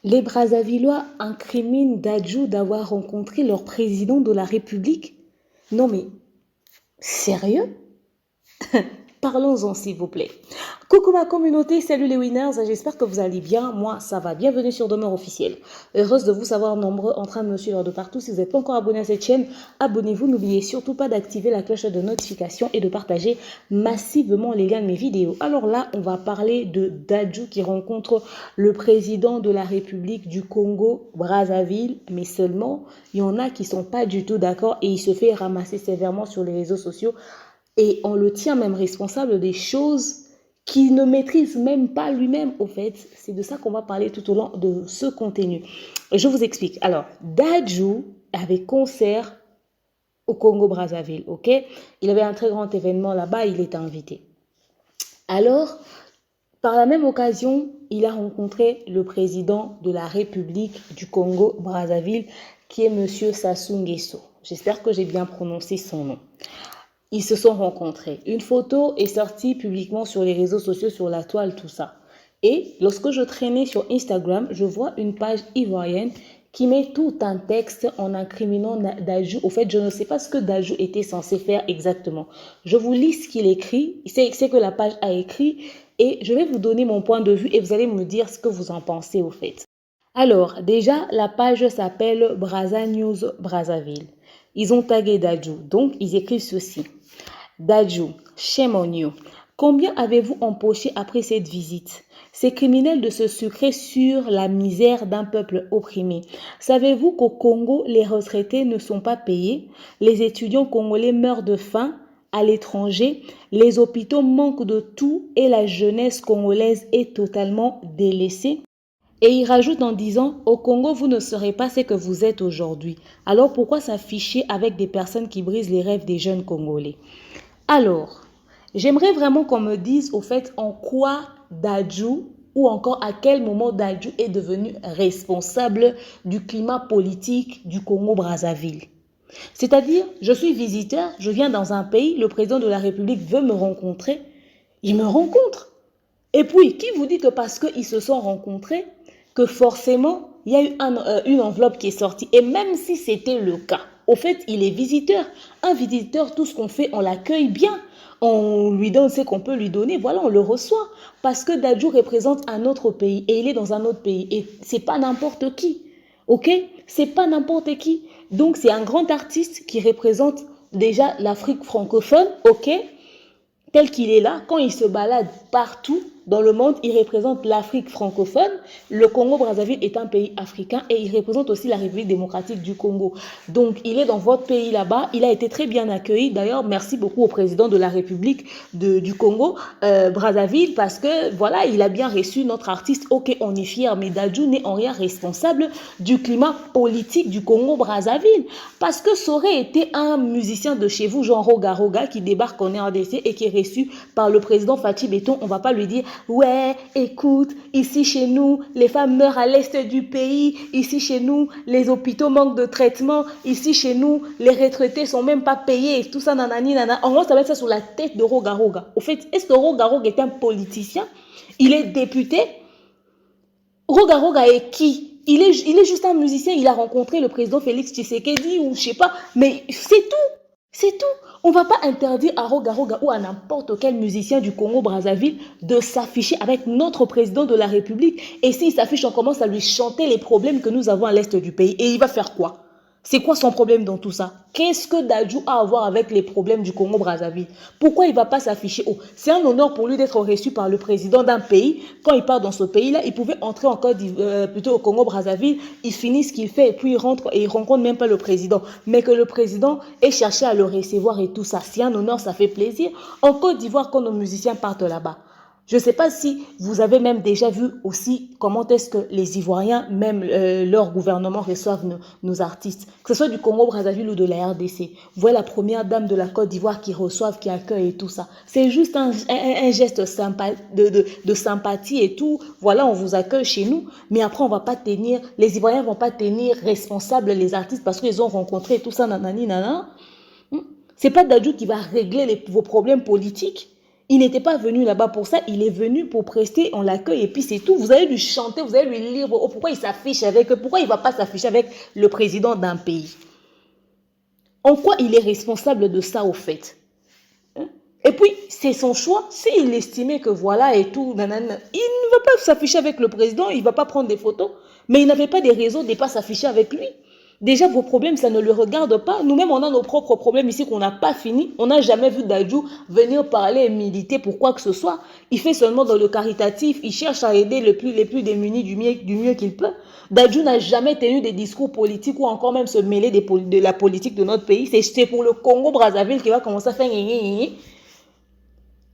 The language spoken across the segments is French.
Les Brazzavillois incriminent Dadju d'avoir rencontré leur président de la République? Non mais, sérieux? Parlons-en s'il vous plaît. Coucou ma communauté, salut les winners, j'espère que vous allez bien, moi ça va, bienvenue sur Demeure Officielle. Heureuse de vous savoir nombreux en train de me suivre de partout, si vous n'êtes pas encore abonné à cette chaîne, abonnez-vous, n'oubliez surtout pas d'activer la cloche de notification et de partager massivement les liens de mes vidéos. Alors là, on va parler de Dadju qui rencontre le président de la République du Congo, Brazzaville, mais seulement, il y en a qui ne sont pas du tout d'accord et il se fait ramasser sévèrement sur les réseaux sociaux. Et on le tient même responsable des choses qu'il ne maîtrise même pas lui-même, au fait. C'est de ça qu'on va parler tout au long de ce contenu. Je vous explique. Alors, Dadju avait concert au Congo-Brazzaville, ok? Il avait un très grand événement là-bas, il était invité. Alors, par la même occasion, il a rencontré le président de la République du Congo-Brazzaville, qui est M. Sassou Nguesso. J'espère que j'ai bien prononcé son nom. Ils se sont rencontrés. Une photo est sortie publiquement sur les réseaux sociaux, sur la toile, tout ça. Et lorsque je traînais sur Instagram, je vois une page ivoirienne qui met tout un texte en incriminant Dadju. Au fait, je ne sais pas ce que Dadju était censé faire exactement. Je vous lis ce qu'il écrit, c'est que la page a écrit, et je vais vous donner mon point de vue et vous allez me dire ce que vous en pensez au fait. Alors, déjà, la page s'appelle Brazza News Brazzaville. Ils ont tagué Dadju, donc ils écrivent ceci. Dadju, shame on you. Combien avez-vous empoché après cette visite? C'est criminel de se sucrer sur la misère d'un peuple opprimé. Savez-vous qu'au Congo, les retraités ne sont pas payés? Les étudiants congolais meurent de faim à l'étranger, les hôpitaux manquent de tout et la jeunesse congolaise est totalement délaissée? Et il rajoute en disant, au Congo, vous ne serez pas ce que vous êtes aujourd'hui. Alors pourquoi s'afficher avec des personnes qui brisent les rêves des jeunes Congolais? Alors, j'aimerais vraiment qu'on me dise au fait en quoi Dadju ou encore à quel moment Dadju est devenu responsable du climat politique du Congo-Brazzaville. C'est-à-dire, je suis visiteur, je viens dans un pays, le président de la République veut me rencontrer, il me rencontre. Et puis, qui vous dit que parce qu'ils se sont rencontrés, que forcément, il y a eu une enveloppe qui est sortie. Et même si c'était le cas, au fait, il est visiteur. Un visiteur, tout ce qu'on fait, on l'accueille bien. On lui donne ce qu'on peut lui donner. Voilà, on le reçoit. Parce que Dadju représente un autre pays et il est dans un autre pays. Et c'est pas n'importe qui. Ok? C'est pas n'importe qui. Donc, c'est un grand artiste qui représente déjà l'Afrique francophone. Ok? Tel qu'il est là, quand il se balade partout dans le monde, il représente l'Afrique francophone. Le Congo-Brazzaville est un pays africain et il représente aussi la République démocratique du Congo. Donc, il est dans votre pays là-bas. Il a été très bien accueilli. D'ailleurs, merci beaucoup au président de la République du Congo, Brazzaville, parce que voilà, il a bien reçu notre artiste. Ok, on est fiers, mais Dadju n'est en rien responsable du climat politique du Congo-Brazzaville. Parce que ça aurait été un musicien de chez vous, genre Roga Roga, qui débarque en RDC et qui est reçu par le président Fatih Béton. On ne va pas lui dire ouais, écoute, ici chez nous, les femmes meurent à l'est du pays. Ici chez nous, les hôpitaux manquent de traitement. Ici chez nous, les retraités sont même pas payés. Tout ça, nanani, nanana. En gros, ça va être ça sur la tête de Roga Roga. Au fait, est-ce que Roga Roga est un politicien? Il est député? Roga Roga est qui? Il est juste un musicien. Il a rencontré le président Félix Tshisekedi ou je sais pas. Mais c'est tout. C'est tout. On ne va pas interdire à Roga Roga ou à n'importe quel musicien du Congo-Brazzaville de s'afficher avec notre président de la République. Et s'il s'affiche, on commence à lui chanter les problèmes que nous avons à l'est du pays. Et il va faire quoi? C'est quoi son problème dans tout ça? Qu'est-ce que Dadju a à voir avec les problèmes du Congo-Brazzaville? Pourquoi il ne va pas s'afficher? Oh, c'est un honneur pour lui d'être reçu par le président d'un pays. Quand il part dans ce pays-là, il pouvait entrer encore plutôt au Congo-Brazzaville. Il finit ce qu'il fait et puis il rentre et il rencontre même pas le président. Mais que le président ait cherché à le recevoir et tout ça, c'est un honneur, ça fait plaisir. En Côte d'Ivoire, quand nos musiciens partent là-bas, je ne sais pas si vous avez même déjà vu aussi comment est-ce que les Ivoiriens, même leur gouvernement, reçoivent nos artistes, que ce soit du Congo-Brazzaville ou de la RDC. Vous voyez la première dame de la Côte d'Ivoire qui reçoivent, qui accueille et tout ça. C'est juste un geste sympa, de sympathie et tout. Voilà, on vous accueille chez nous, mais après on va pas tenir, les Ivoiriens ne vont pas tenir responsables les artistes parce qu'ils ont rencontré et tout ça, nanani, nanana. C'est pas Dadju qui va régler vos problèmes politiques. Il n'était pas venu là-bas pour ça, il est venu pour prester, on l'accueille et puis c'est tout. Vous allez lui chanter, vous allez lui lire pourquoi il s'affiche avec eux, pourquoi il ne va pas s'afficher avec le président d'un pays. En quoi il est responsable de ça au fait? Et puis, c'est son choix. S'il estimait que voilà et tout, nanana, il ne va pas s'afficher avec le président, il ne va pas prendre des photos. Mais il n'avait pas des raisons de ne pas s'afficher avec lui. Déjà, vos problèmes, ça ne le regarde pas. Nous-mêmes, on a nos propres problèmes ici qu'on n'a pas fini. On n'a jamais vu Dadju venir parler et militer pour quoi que ce soit. Il fait seulement dans le caritatif. Il cherche à aider les plus démunis du mieux qu'il peut. Dadju n'a jamais tenu des discours politiques ou encore même se mêler de la politique de notre pays. C'est pour le Congo-Brazzaville qui va commencer à faire gna.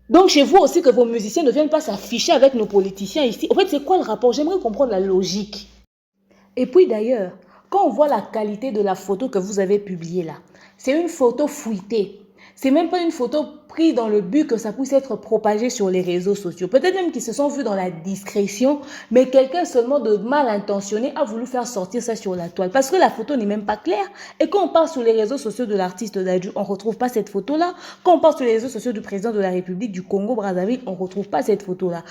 Donc, chez vous aussi, que vos musiciens ne viennent pas s'afficher avec nos politiciens ici. En fait, c'est quoi le rapport? J'aimerais comprendre la logique. Et puis d'ailleurs, quand on voit la qualité de la photo que vous avez publiée là, c'est une photo fouilletée. C'est même pas une photo prise dans le but que ça puisse être propagé sur les réseaux sociaux. Peut-être même qu'ils se sont vus dans la discrétion, mais quelqu'un seulement de mal intentionné a voulu faire sortir ça sur la toile. Parce que la photo n'est même pas claire. Et quand on part sur les réseaux sociaux de l'artiste Dadju, on ne retrouve pas cette photo-là. Quand on part sur les réseaux sociaux du président de la République du Congo-Brazzaville, on ne retrouve pas cette photo-là.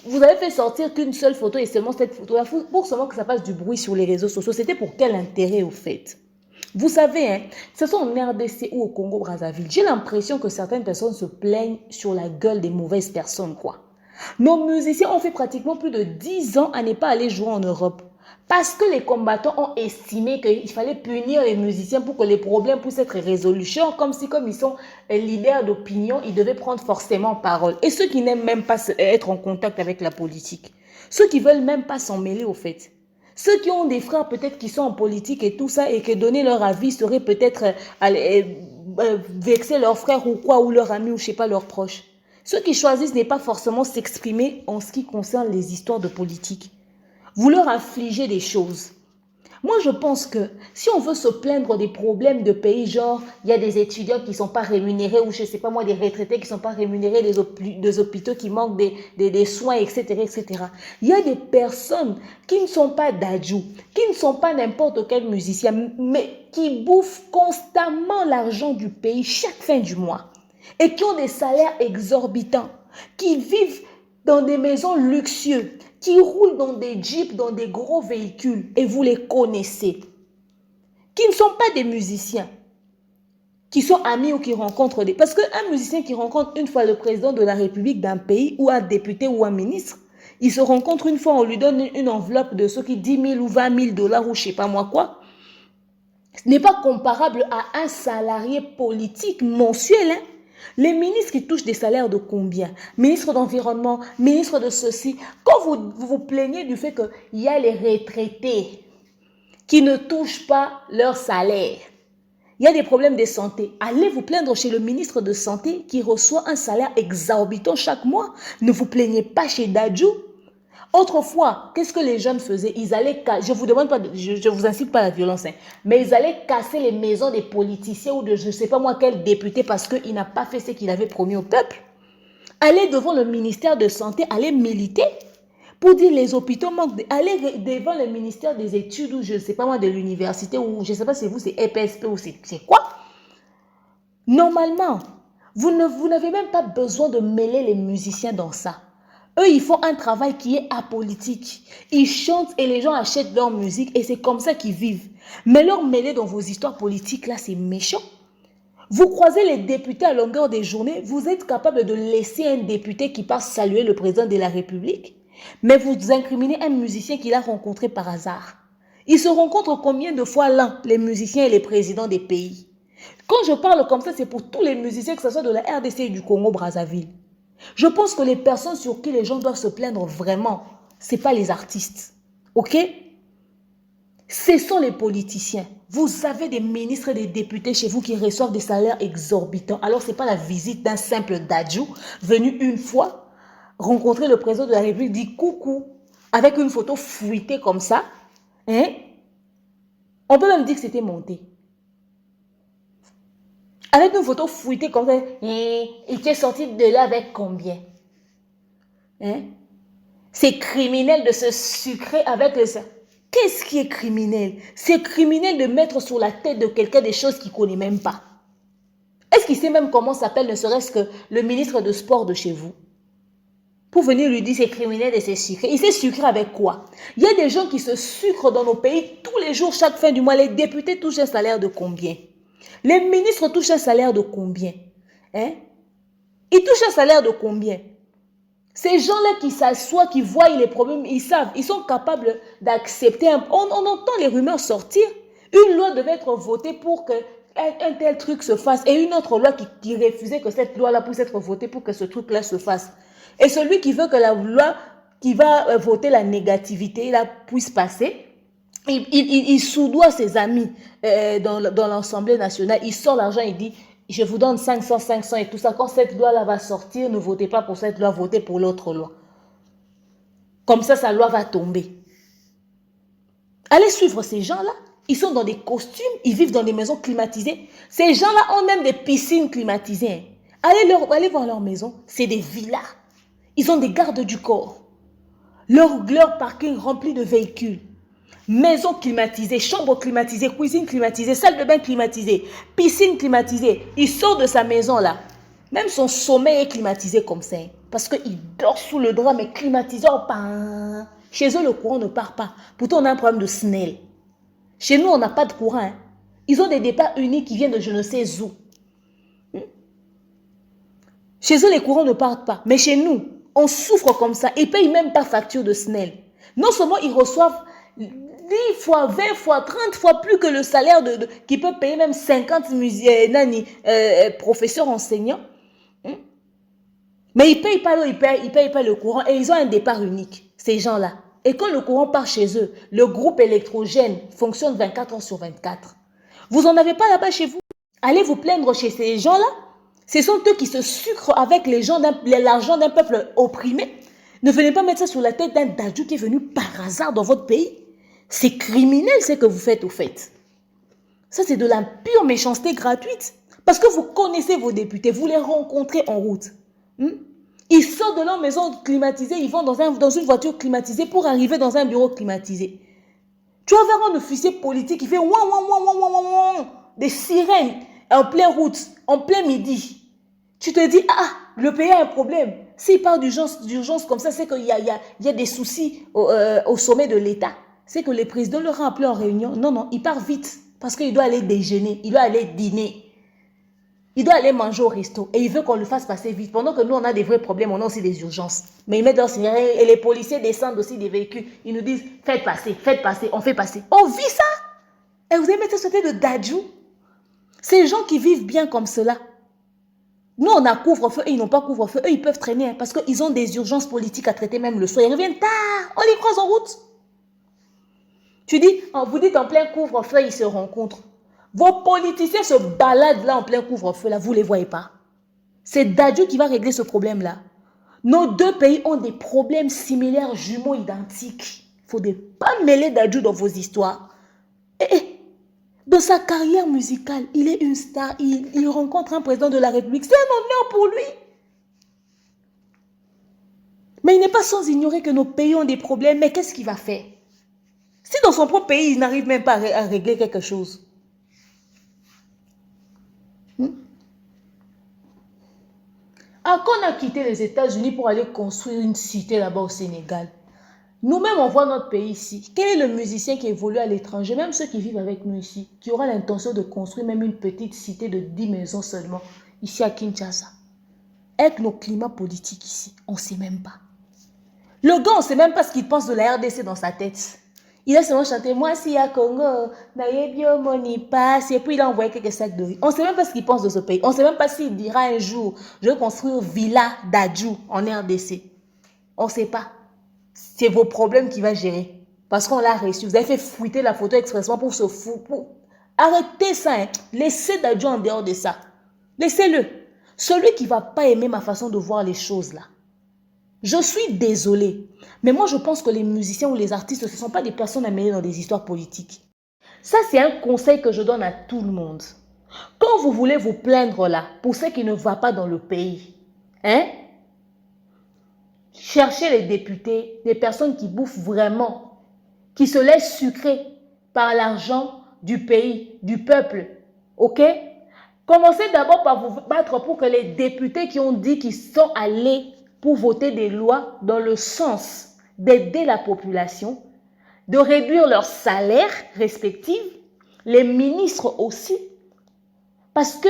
Vous avez fait sortir qu'une seule photo et seulement cette photo-là pour seulement que ça passe du bruit sur les réseaux sociaux. C'était pour quel intérêt au fait? Vous savez, hein, ce sont en RDC ou au Congo-Brazzaville. J'ai l'impression que certaines personnes se plaignent sur la gueule des mauvaises personnes, quoi. Nos musiciens ont fait pratiquement plus de 10 ans à ne pas aller jouer en Europe. Parce que les combattants ont estimé qu'il fallait punir les musiciens pour que les problèmes puissent être résolus. Genre, comme ils sont leaders d'opinion, ils devaient prendre forcément parole. Et ceux qui n'aiment même pas être en contact avec la politique. Ceux qui ne veulent même pas s'en mêler au fait. Ceux qui ont des frères peut-être qui sont en politique et tout ça et que donner leur avis serait peut-être vexer leurs frères ou quoi, ou leurs amis ou je sais pas, leurs proches. Ceux qui choisissent n'est pas forcément s'exprimer en ce qui concerne les histoires de politique. Vous leur infligez des choses. Moi, je pense que si on veut se plaindre des problèmes de pays, genre, il y a des étudiants qui ne sont pas rémunérés ou je ne sais pas moi, des retraités qui ne sont pas rémunérés, des hôpitaux qui manquent des soins, etc., etc. Il y a des personnes qui ne sont pas Dadju, qui ne sont pas n'importe quel musicien, mais qui bouffent constamment l'argent du pays chaque fin du mois et qui ont des salaires exorbitants, qui vivent dans des maisons luxueuses, qui roulent dans des jeeps, dans des gros véhicules, et vous les connaissez, qui ne sont pas des musiciens, qui sont amis ou qui rencontrent des... Parce qu'un musicien qui rencontre une fois le président de la République d'un pays, ou un député ou un ministre, il se rencontre une fois, on lui donne une enveloppe de ce qui 10 000 ou 20 000 dollars ou je ne sais pas moi quoi, ce n'est pas comparable à un salarié politique mensuel, hein. Les ministres qui touchent des salaires de combien? Ministre d'environnement, ministre de ceci. Quand vous vous plaignez du fait qu'il y a les retraités qui ne touchent pas leur salaire, il y a des problèmes de santé. Allez vous plaindre chez le ministre de Santé qui reçoit un salaire exorbitant chaque mois. Ne vous plaignez pas chez Dadju. Autrefois, qu'est-ce que les jeunes faisaient? Ils allaient, je vous demande pas, je vous incite pas à la violence, hein, mais ils allaient casser les maisons des politiciens ou de je ne sais pas moi quel député parce qu'il n'a pas fait ce qu'il avait promis au peuple. Allez devant le ministère de Santé, allez militer pour dire les hôpitaux manquent. Allez devant le ministère des études ou je ne sais pas moi de l'université ou je ne sais pas si vous c'est EPSP ou c'est quoi. Normalement, vous n'avez même pas besoin de mêler les musiciens dans ça. Eux, ils font un travail qui est apolitique. Ils chantent et les gens achètent leur musique et c'est comme ça qu'ils vivent. Mais leur mêler dans vos histoires politiques, là, c'est méchant. Vous croisez les députés à longueur des journées, vous êtes capable de laisser un député qui passe saluer le président de la République, mais vous incriminez un musicien qu'il a rencontré par hasard. Ils se rencontrent combien de fois l'un, les musiciens et les présidents des pays? Quand je parle comme ça, c'est pour tous les musiciens, que ce soit de la RDC et du Congo-Brazzaville. Je pense que les personnes sur qui les gens doivent se plaindre vraiment, ce n'est pas les artistes. Ok? Ce sont les politiciens. Vous avez des ministres et des députés chez vous qui reçoivent des salaires exorbitants. Alors, ce n'est pas la visite d'un simple Dadju venu une fois rencontrer le président de la République, dit coucou, avec une photo fouilletée comme ça. Hein? On peut même dire que c'était monté. Avec une photo fouilletée comme ça, il t'est sorti de là avec combien? Hein? C'est criminel de se sucrer avec le sang. Qu'est-ce qui est criminel? C'est criminel de mettre sur la tête de quelqu'un des choses qu'il ne connaît même pas. Est-ce qu'il sait même comment s'appelle, ne serait-ce que le ministre de sport de chez vous? Pour venir lui dire c'est criminel et c'est sucré. Il s'est sucré avec quoi? Il y a des gens qui se sucrent dans nos pays tous les jours, chaque fin du mois. Les députés touchent un salaire de combien? Les ministres touchent un salaire de combien? Hein? Ils touchent un salaire de combien? Ces gens-là qui s'assoient, qui voient les problèmes, ils savent, ils sont capables d'accepter. On entend les rumeurs sortir. Une loi devait être votée pour que un tel truc se fasse et une autre loi qui refusait que cette loi-là puisse être votée pour que ce truc-là se fasse. Et celui qui veut que la loi qui va voter la négativité là, puisse passer, il soudoie ses amis dans l'Assemblée nationale, il sort l'argent, il dit je vous donne 500, 500 et tout ça. Quand cette loi-là va sortir, ne votez pas pour cette loi, votez pour l'autre loi. Comme ça, sa loi va tomber. Allez suivre ces gens-là. Ils sont dans des costumes, ils vivent dans des maisons climatisées. Ces gens-là ont même des piscines climatisées. Allez voir leur maison, c'est des villas. Ils ont des gardes du corps. Leur parking rempli de véhicules. Maison climatisée, chambre climatisée, cuisine climatisée, salle de bain climatisée, piscine climatisée. Il sort de sa maison là. Même son sommeil est climatisé comme ça. Parce qu'il dort sous le drap, mais climatisé. Chez eux, le courant ne part pas. Pourtant, on a un problème de SNEL. Chez nous, on n'a pas de courant. Hein. Ils ont des départs uniques qui viennent de je ne sais où. Chez eux, les courants ne partent pas. Mais chez nous, on souffre comme ça. Ils ne payent même pas facture de SNEL. Non seulement ils reçoivent 10 fois, 20 fois, 30 fois plus que le salaire qui peut payer même 50 professeurs enseignants. Mais ils ne payent pas l'eau, ils payent pas le courant. Et ils ont un départ unique, ces gens-là. Et quand le courant part chez eux, le groupe électrogène fonctionne 24 heures sur 24. Vous n'en avez pas là-bas chez vous? Allez vous plaindre chez ces gens-là. Ce sont eux qui se sucrent avec l'argent d'un peuple opprimé. Ne venez pas mettre ça sur la tête d'un Dadju qui est venu par hasard dans votre pays. C'est criminel ce que vous faites au fait. Ça, c'est de la pure méchanceté gratuite. Parce que vous connaissez vos députés, vous les rencontrez en route. Ils sortent de leur maison climatisée, ils vont dans une voiture climatisée pour arriver dans un bureau climatisé. Tu vas voir un officier politique qui fait ouan, ouan, ouan, ouan, ouan, ouan, des sirènes en pleine route, en plein midi. Tu te dis, ah, le pays a un problème. S'il parle d'urgence comme ça, c'est qu'il y a des soucis au sommet de l'État. C'est que le président le rend appelé en réunion. Non, non, il part vite parce qu'il doit aller déjeuner, il doit aller dîner. Il doit aller manger au resto et il veut qu'on le fasse passer vite. Pendant que nous, on a des vrais problèmes, on a aussi des urgences. Mais ils mettent leur signal et les policiers descendent aussi des véhicules. Ils nous disent, faites passer, on fait passer. On vit ça. Et vous allez mettre ce côté de Dadju. Ces gens qui vivent bien comme cela. Nous, on a couvre-feu et ils n'ont pas couvre-feu. Eux, ils peuvent traîner parce qu'ils ont des urgences politiques à traiter même le soir. Ils reviennent tard. On les croise en route. Tu dis, vous dites en plein couvre-feu, ils se rencontrent. Vos politiciens se baladent là en plein couvre-feu, là, vous ne les voyez pas. C'est Dadju qui va régler ce problème-là. Nos deux pays ont des problèmes similaires, jumeaux identiques. Il ne faut pas mêler Dadju dans vos histoires. Dans sa carrière musicale, il est une star, il rencontre un président de la République. C'est un honneur pour lui. Mais il n'est pas sans ignorer que nos pays ont des problèmes. Mais qu'est-ce qu'il va faire? Si dans son propre pays, il n'arrive même pas à régler quelque chose. Quand on a quitté les États-Unis pour aller construire une cité là-bas au Sénégal, nous-mêmes, on voit notre pays ici. Quel est le musicien qui évolue à l'étranger, même ceux qui vivent avec nous ici, qui aura l'intention de construire même une petite cité de 10 maisons seulement, ici à Kinshasa? Avec nos climats politiques ici, on ne sait même pas. Le gars, on ne sait même pas ce qu'il pense de la RDC dans sa tête. Il a seulement chanté « Moi, si à Congo, naïbio moni passe » et puis il a envoyé quelques sacs de riz. On ne sait même pas ce qu'il pense de ce pays. On ne sait même pas s'il dira un jour « Je vais construire Villa Dadju en RDC ». On ne sait pas. C'est vos problèmes qu'il va gérer. Parce qu'on l'a reçu. Vous avez fait fuiter la photo expressement pour se foutre. Arrêtez ça. Hein. Laissez Dadju en dehors de ça. Laissez-le. Celui qui ne va pas aimer ma façon de voir les choses là. Je suis désolée. Mais moi, je pense que les musiciens ou les artistes, ce ne sont pas des personnes à mêler dans des histoires politiques. Ça, c'est un conseil que je donne à tout le monde. Quand vous voulez vous plaindre là, pour ce qui ne va pas dans le pays, hein? Cherchez les députés, des personnes qui bouffent vraiment, qui se laissent sucrer par l'argent du pays, du peuple. Ok? Commencez d'abord par vous battre pour que les députés qui ont dit qu'ils sont allés pour voter des lois dans le sens d'aider la population, de réduire leurs salaires respectifs, les ministres aussi, parce que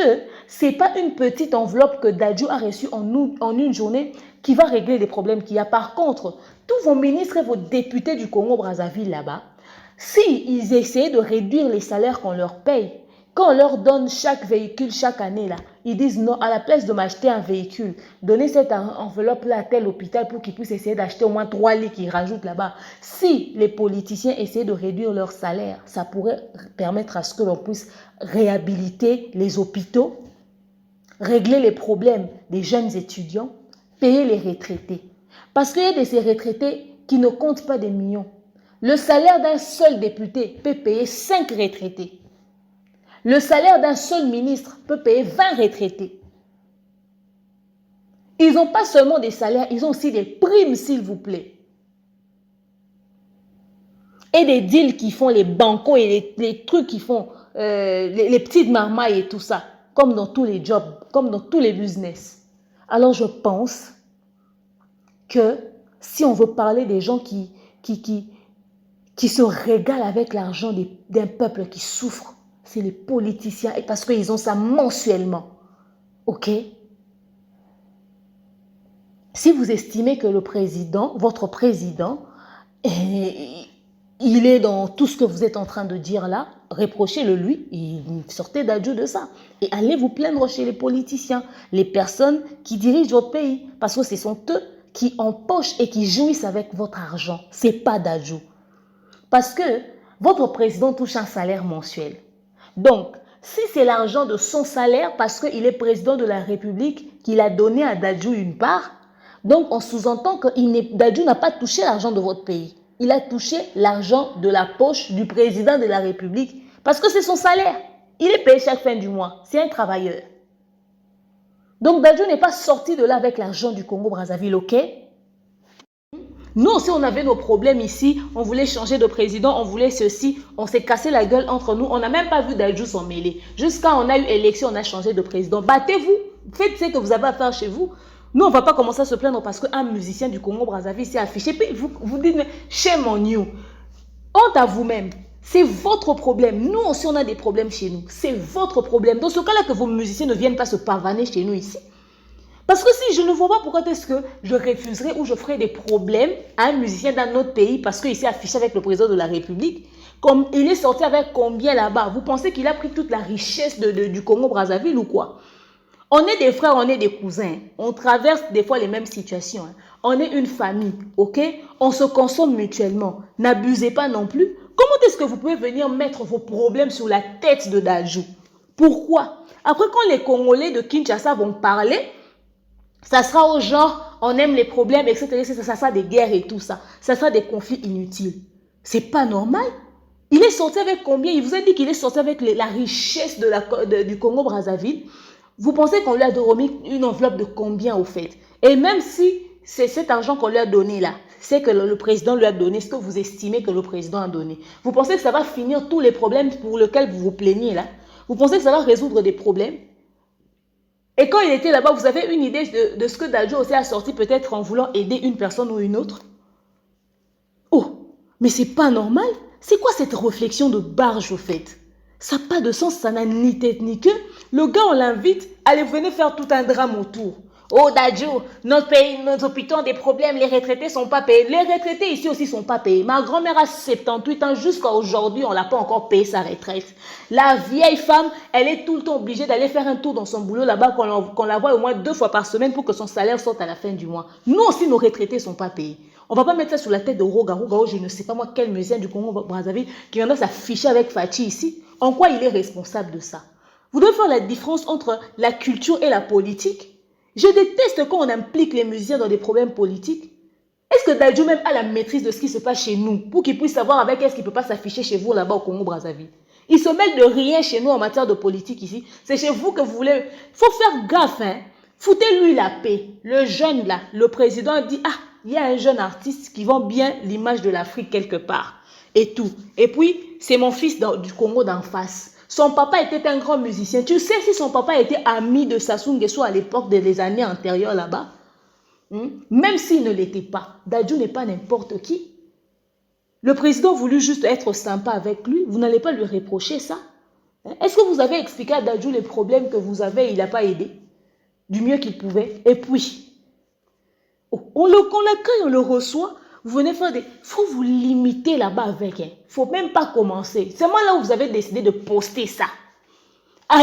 ce n'est pas une petite enveloppe que Dadju a reçue en une journée qui va régler les problèmes qu'il y a. Par contre, tous vos ministres et vos députés du Congo-Brazzaville là-bas, s'ils essaient de réduire les salaires qu'on leur paye, quand on leur donne chaque véhicule chaque année, là, ils disent non, à la place de m'acheter un véhicule, donnez cette enveloppe-là à tel hôpital pour qu'ils puissent essayer d'acheter au moins 3 lits qu'ils rajoutent là-bas. Si les politiciens essaient de réduire leur salaire, ça pourrait permettre à ce que l'on puisse réhabiliter les hôpitaux, régler les problèmes des jeunes étudiants, payer les retraités. Parce qu'il y a de ces retraités qui ne comptent pas des millions. Le salaire d'un seul député peut payer 5 retraités. Le salaire d'un seul ministre peut payer 20 retraités. Ils n'ont pas seulement des salaires, ils ont aussi des primes, s'il vous plaît. Et des deals qui font les bancos et les trucs qui font les petites marmailles et tout ça, comme dans tous les jobs, comme dans tous les business. Alors je pense que si on veut parler des gens qui se régalent avec l'argent d'un peuple qui souffre, c'est les politiciens, et parce qu'ils ont ça mensuellement. Ok? Si vous estimez que le président, votre président, il est dans tout ce que vous êtes en train de dire là, reprochez-le lui, et sortez Dadju de ça. Et allez vous plaindre chez les politiciens, les personnes qui dirigent votre pays, parce que ce sont eux qui empochent et qui jouissent avec votre argent. Ce n'est pas Dadju. Parce que votre président touche un salaire mensuel. Donc, si c'est l'argent de son salaire, parce qu'il est président de la République, qu'il a donné à Dadju une part, donc on sous-entend que Dadju n'a pas touché l'argent de votre pays. Il a touché l'argent de la poche du président de la République, parce que c'est son salaire. Il est payé chaque fin du mois. C'est un travailleur. Donc Dadju n'est pas sorti de là avec l'argent du Congo-Brazzaville, ok? Nous aussi, on avait nos problèmes ici. On voulait changer de président, on voulait ceci. On s'est cassé la gueule entre nous. On n'a même pas vu Dadju s'en mêler. Jusqu'à on a eu élection, on a changé de président. Battez-vous. Faites ce que vous avez à faire chez vous. Nous, on ne va pas commencer à se plaindre parce qu'un musicien du Congo-Brazzaville s'est affiché. Puis vous dites, shame on you. Honte à vous-même. C'est votre problème. Nous aussi, on a des problèmes chez nous. C'est votre problème. Dans ce cas-là, que vos musiciens ne viennent pas se pavaner chez nous ici. Parce que si je ne vois pas pourquoi est-ce que je refuserais ou je ferais des problèmes à un musicien d'un autre pays parce qu'il s'est affiché avec le président de la République, comme il est sorti avec combien là-bas? Vous pensez qu'il a pris toute la richesse du Congo-Brazzaville ou quoi? On est des frères, on est des cousins. On traverse des fois les mêmes situations. On est une famille, ok? On se consomme mutuellement. N'abusez pas non plus. Comment est-ce que vous pouvez venir mettre vos problèmes sur la tête de Dadju? Pourquoi? Après, quand les Congolais de Kinshasa vont parler, ça sera au genre, on aime les problèmes, etc. Ça sera des guerres et tout ça. Ça sera des conflits inutiles. C'est pas normal. Il est sorti avec combien? Il vous a dit qu'il est sorti avec la richesse du Congo-Brazzaville. Vous pensez qu'on lui a remis une enveloppe de combien au fait? Et même si c'est cet argent qu'on lui a donné là, c'est que le président lui a donné, ce que vous estimez que le président a donné. Vous pensez que ça va finir tous les problèmes pour lesquels vous vous plaignez là? Vous pensez que ça va résoudre des problèmes? Et quand il était là-bas, vous avez une idée de ce que Dadju aussi a sorti peut-être en voulant aider une personne ou une autre? Oh, mais c'est pas normal. C'est quoi cette réflexion de barge au fait? Ça n'a pas de sens, ça n'a ni tête ni queue. Le gars, on l'invite, allez, venez faire tout un drame autour. Oh Dadju, notre pays, nos hôpitaux ont des problèmes, les retraités ne sont pas payés. Les retraités ici aussi ne sont pas payés. Ma grand-mère a 78 ans, jusqu'à aujourd'hui, on ne l'a pas encore payé sa retraite. La vieille femme, elle est tout le temps obligée d'aller faire un tour dans son boulot là-bas, qu'on la voit au moins 2 fois par semaine pour que son salaire sorte à la fin du mois. Nous aussi, nos retraités ne sont pas payés. On ne va pas mettre ça sur la tête de Roga, je ne sais pas moi quel musicien du Congo-Brazzaville qui viendra s'afficher avec Fachi ici. En quoi il est responsable de ça? Vous devez faire la différence entre la culture et la politique. Je déteste quand on implique les musiciens dans des problèmes politiques. Est-ce que Dadju même a la maîtrise de ce qui se passe chez nous pour qu'il puisse savoir avec est-ce qu'il ne peut pas s'afficher chez vous là-bas au Congo-Brazzaville? Il se mêle de rien chez nous en matière de politique ici. C'est chez vous que vous voulez. Il faut faire gaffe, hein. Foutez-lui la paix. Le jeune là, le président dit, ah, il y a un jeune artiste qui vend bien l'image de l'Afrique quelque part. Et tout. Et puis, c'est mon fils du Congo d'en face. Son papa était un grand musicien. Tu sais si son papa était ami de Sassou Nguesso à l'époque des années antérieures là-bas? Même s'il ne l'était pas, Dadju n'est pas n'importe qui. Le président voulut juste être sympa avec lui. Vous n'allez pas lui reprocher ça. Est-ce que vous avez expliqué à Dadju les problèmes que vous avez? Il n'a pas aidé du mieux qu'il pouvait. Et puis, on l'accueille, on le reçoit. Vous venez faire des... Il faut vous limiter là-bas avec. Il ne faut même pas commencer. C'est moi là où vous avez décidé de poster ça.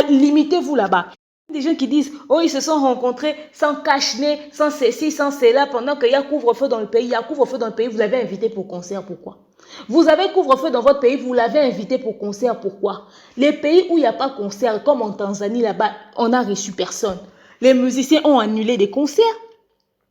Limitez-vous là-bas. Des gens qui disent, oh, ils se sont rencontrés sans cache-nez, sans ceci, sans cela, pendant qu'il y a couvre-feu dans le pays. Il y a couvre-feu dans le pays, vous l'avez invité pour concert, pourquoi? Vous avez couvre-feu dans votre pays, vous l'avez invité pour concert, pourquoi? Les pays où il n'y a pas concert, comme en Tanzanie, là-bas, on n'a reçu personne. Les musiciens ont annulé des concerts.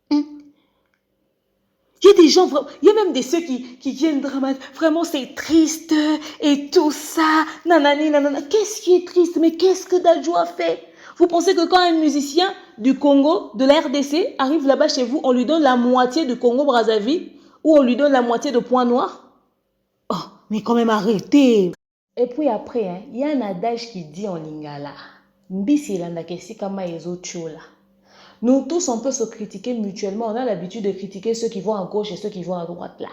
Il y a des gens, il y a même des ceux qui viennent dramatiser. Vraiment, c'est triste et tout ça. Nanani, nanana. Qu'est-ce qui est triste? Mais qu'est-ce que Dadju a fait? Vous pensez que quand un musicien du Congo, de la RDC, arrive là-bas chez vous, on lui donne la moitié du Congo-Brazzaville ou on lui donne la moitié de Point-Noir? Oh, mais quand même arrêtez. Et puis après, il y a un adage qui dit en lingala. Mbisi landa kesi kama ezo chola. Nous tous, on peut se critiquer mutuellement. On a l'habitude de critiquer ceux qui vont à gauche et ceux qui vont à droite là.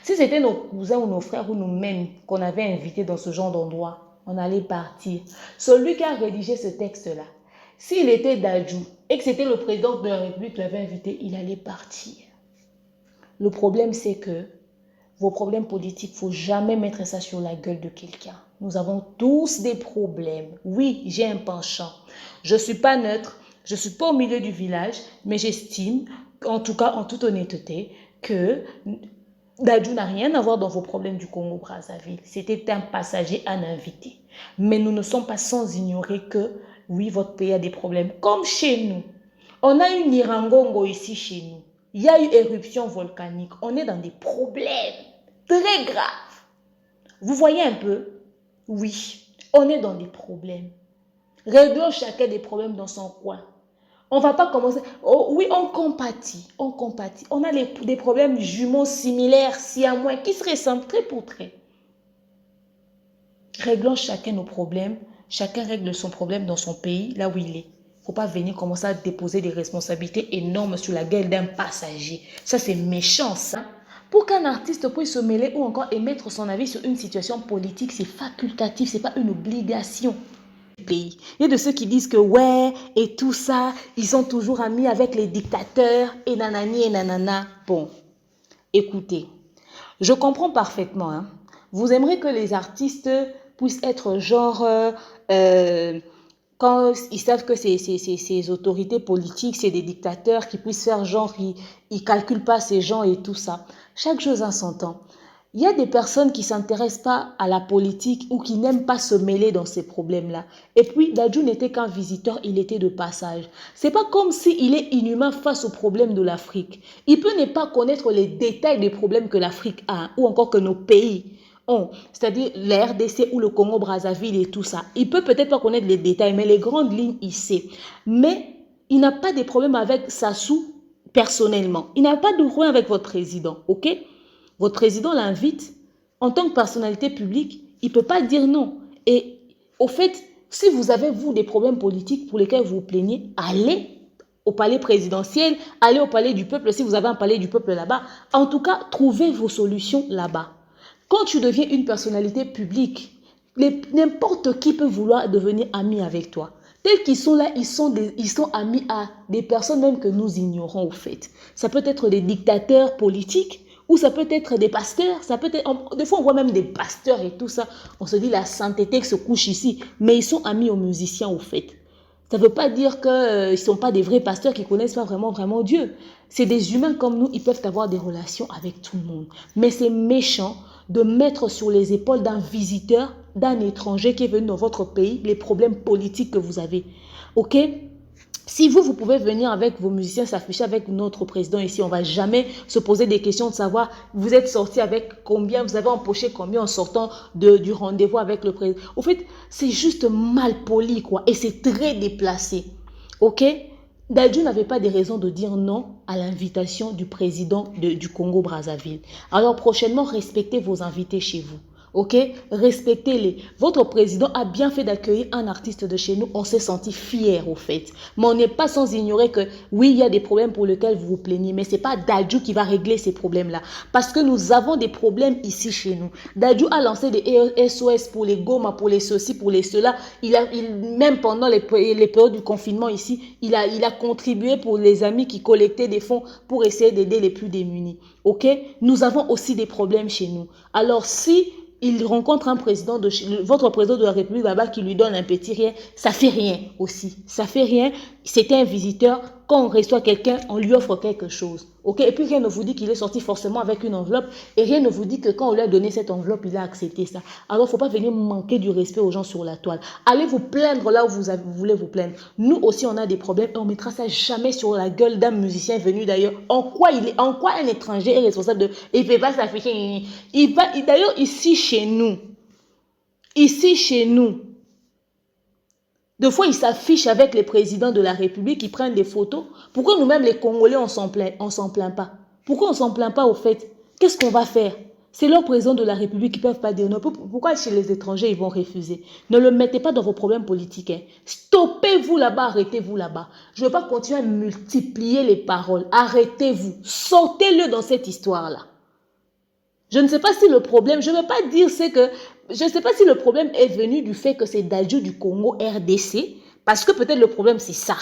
Si c'était nos cousins ou nos frères ou nous-mêmes qu'on avait invités dans ce genre d'endroit, on allait partir. Celui qui a rédigé ce texte-là, s'il était Dadju et que c'était le président de la République qui l'avait invité, il allait partir. Le problème, c'est que vos problèmes politiques, il ne faut jamais mettre ça sur la gueule de quelqu'un. Nous avons tous des problèmes. Oui, j'ai un penchant. Je ne suis pas neutre. Je ne suis pas au milieu du village, mais j'estime, en tout cas en toute honnêteté, que Dadju n'a rien à voir dans vos problèmes du Congo-Brazzaville. C'était un passager, un invité. Mais nous ne sommes pas sans ignorer que, oui, votre pays a des problèmes. Comme chez nous. On a eu Nirangongo ici chez nous. Il y a eu éruption volcanique. On est dans des problèmes très graves. Vous voyez un peu? Oui, on est dans des problèmes. Réglons chacun des problèmes dans son coin. On ne va pas commencer. Oh, oui, on compatit. On compatit. On a des problèmes jumeaux similaires, si à moins, qui se ressemblent trait pour trait. Réglons chacun nos problèmes. Chacun règle son problème dans son pays, là où il est. Il ne faut pas venir commencer à déposer des responsabilités énormes sur la gueule d'un passager. Ça, c'est méchant, ça. Pour qu'un artiste puisse se mêler ou encore émettre son avis sur une situation politique, c'est facultatif, ce n'est pas une obligation. Pays. Il y a de ceux qui disent que ouais, et tout ça, ils sont toujours amis avec les dictateurs, et nanani et nanana. Bon, écoutez, je comprends parfaitement. Hein. Vous aimeriez que les artistes puissent être genre, quand ils savent que ces autorités politiques, c'est des dictateurs qui puissent faire genre, ils ne calculent pas ces gens et tout ça. Chaque chose en son temps. Il y a des personnes qui ne s'intéressent pas à la politique ou qui n'aiment pas se mêler dans ces problèmes-là. Et puis, Dadju n'était qu'un visiteur, il était de passage. Ce n'est pas comme s'il est inhumain face aux problèmes de l'Afrique. Il peut ne pas connaître les détails des problèmes que l'Afrique a ou encore que nos pays ont. C'est-à-dire la RDC ou le Congo-Brazzaville et tout ça. Il peut peut-être pas connaître les détails, mais les grandes lignes, il sait. Mais il n'a pas de problème avec Sassou personnellement. Il n'a pas de problème avec votre président, ok? Votre président l'invite, en tant que personnalité publique, il ne peut pas dire non. Et au fait, si vous avez, vous, des problèmes politiques pour lesquels vous vous plaignez, allez au palais présidentiel, allez au palais du peuple, si vous avez un palais du peuple là-bas. En tout cas, trouvez vos solutions là-bas. Quand tu deviens une personnalité publique, n'importe qui peut vouloir devenir ami avec toi. Tels qu'ils sont là, ils sont amis à des personnes même que nous ignorons au fait. Ça peut être des dictateurs politiques, ou ça peut être des pasteurs, ça peut être, des fois on voit même des pasteurs et tout ça. On se dit la sainteté qui se couche ici, mais ils sont amis aux musiciens au fait. Ça ne veut pas dire qu'ils ne sont pas des vrais pasteurs qui connaissent pas vraiment Dieu. C'est des humains comme nous, ils peuvent avoir des relations avec tout le monde. Mais c'est méchant de mettre sur les épaules d'un visiteur, d'un étranger qui est venu dans votre pays, les problèmes politiques que vous avez. Ok? Si vous pouvez venir avec vos musiciens, s'afficher avec notre président ici, on ne va jamais se poser des questions de savoir, vous êtes sorti avec combien, vous avez empoché combien en sortant du rendez-vous avec le président. Au fait, c'est juste mal poli, quoi, et c'est très déplacé. Ok? Dadju n'avait pas de raison de dire non à l'invitation du président du Congo-Brazzaville. Alors prochainement, respectez vos invités chez vous. Ok, respectez-les. Votre président a bien fait d'accueillir un artiste de chez nous. On s'est senti fiers au fait. Mais on n'est pas sans ignorer que oui, il y a des problèmes pour lesquels vous vous plaignez. Mais ce n'est pas Dadju qui va régler ces problèmes-là. Parce que nous avons des problèmes ici chez nous. Dadju a lancé des SOS pour les Goma, pour les ceci, pour les cela. Même pendant les périodes du confinement ici, il a contribué pour les amis qui collectaient des fonds pour essayer d'aider les plus démunis. Ok, nous avons aussi des problèmes chez nous. Alors si il rencontre un président votre président de la République là-bas qui lui donne un petit rien, ça fait rien aussi. Ça fait rien. C'était un visiteur. Quand on reçoit quelqu'un, on lui offre quelque chose. Ok? Et puis rien ne vous dit qu'il est sorti forcément avec une enveloppe. Et rien ne vous dit que quand on lui a donné cette enveloppe, il a accepté ça. Alors, il ne faut pas venir manquer du respect aux gens sur la toile. Allez vous plaindre là où vous voulez vous plaindre. Nous aussi, on a des problèmes et on ne mettra ça jamais sur la gueule d'un musicien venu d'ailleurs. En quoi un étranger est responsable de... Il ne peut pas s'afficher. D'ailleurs, ici chez nous, des fois, ils s'affichent avec les présidents de la République, ils prennent des photos. Pourquoi nous-mêmes, les Congolais, on s'en plaint pas? Pourquoi on s'en plaint pas au fait? Qu'est-ce qu'on va faire? C'est leur président de la République qui ne peuvent pas dire non. Pourquoi chez les étrangers, ils vont refuser? Ne le mettez pas dans vos problèmes politiques. Hein. Stoppez-vous là-bas, arrêtez-vous là-bas. Je ne veux pas continuer à multiplier les paroles. Arrêtez-vous. Sortez-le dans cette histoire-là. Je ne sais pas si le problème, je ne veux pas dire c'est que, je ne sais pas si le problème est venu du fait que c'est Dadju du Congo RDC, parce que peut-être le problème c'est ça.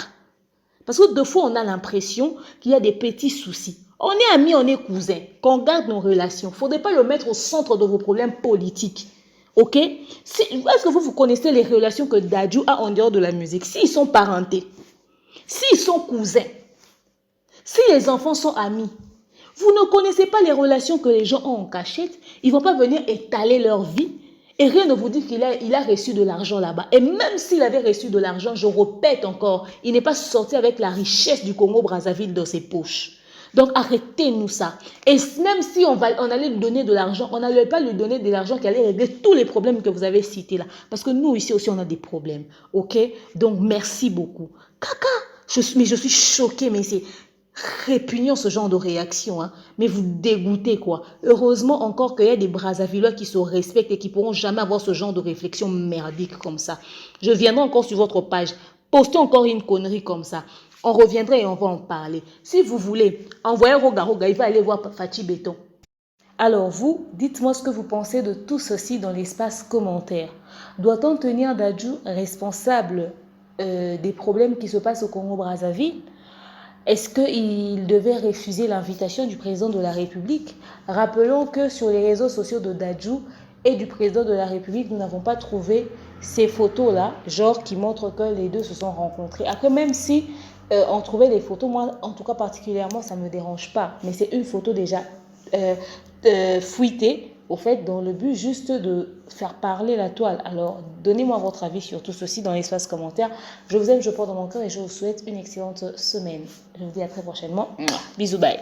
Parce que deux fois on a l'impression qu'il y a des petits soucis. On est amis, on est cousins, qu'on garde nos relations. Il ne faudrait pas le mettre au centre de vos problèmes politiques. Ok? Est-ce que vous connaissez les relations que Dadju a en dehors de la musique? S'ils sont parentés, s'ils sont cousins, si les enfants sont amis, vous ne connaissez pas les relations que les gens ont en cachette. Ils ne vont pas venir étaler leur vie. Et rien ne vous dit qu'il a reçu de l'argent là-bas. Et même s'il avait reçu de l'argent, je répète encore, il n'est pas sorti avec la richesse du Congo-Brazzaville dans ses poches. Donc arrêtez-nous ça. Et même si on allait lui donner de l'argent, on n'allait pas lui donner de l'argent qui allait régler tous les problèmes que vous avez cités là. Parce que nous ici aussi on a des problèmes. Ok? Donc merci beaucoup. Kaka, je suis choquée, mais c'est répugnant ce genre de réaction, hein. Mais vous dégoûtez quoi. Heureusement encore qu'il y a des Brazzavillois qui se respectent et qui pourront jamais avoir ce genre de réflexion merdique comme ça. Je viendrai encore sur votre page, postez encore une connerie comme ça. On reviendra et on va en parler. Si vous voulez, envoyez Roga, il va aller voir Fachi Béton. Alors vous, dites-moi ce que vous pensez de tout ceci dans l'espace commentaire. Doit-on tenir Dadju responsable des problèmes qui se passent au Congo-Brazzaville? Est-ce qu'il devait refuser l'invitation du président de la République? Rappelons que sur les réseaux sociaux de Dadju et du président de la République, nous n'avons pas trouvé ces photos-là, genre qui montrent que les deux se sont rencontrés. Après, même si on trouvait des photos, moi, en tout cas particulièrement, ça ne me dérange pas. Mais c'est une photo déjà fouillée, au fait, dans le but juste de faire parler la toile. Alors, donnez-moi votre avis sur tout ceci dans l'espace commentaire. Je vous aime, je porte dans mon cœur et je vous souhaite une excellente semaine. Je vous dis à très prochainement. Bisous, bye.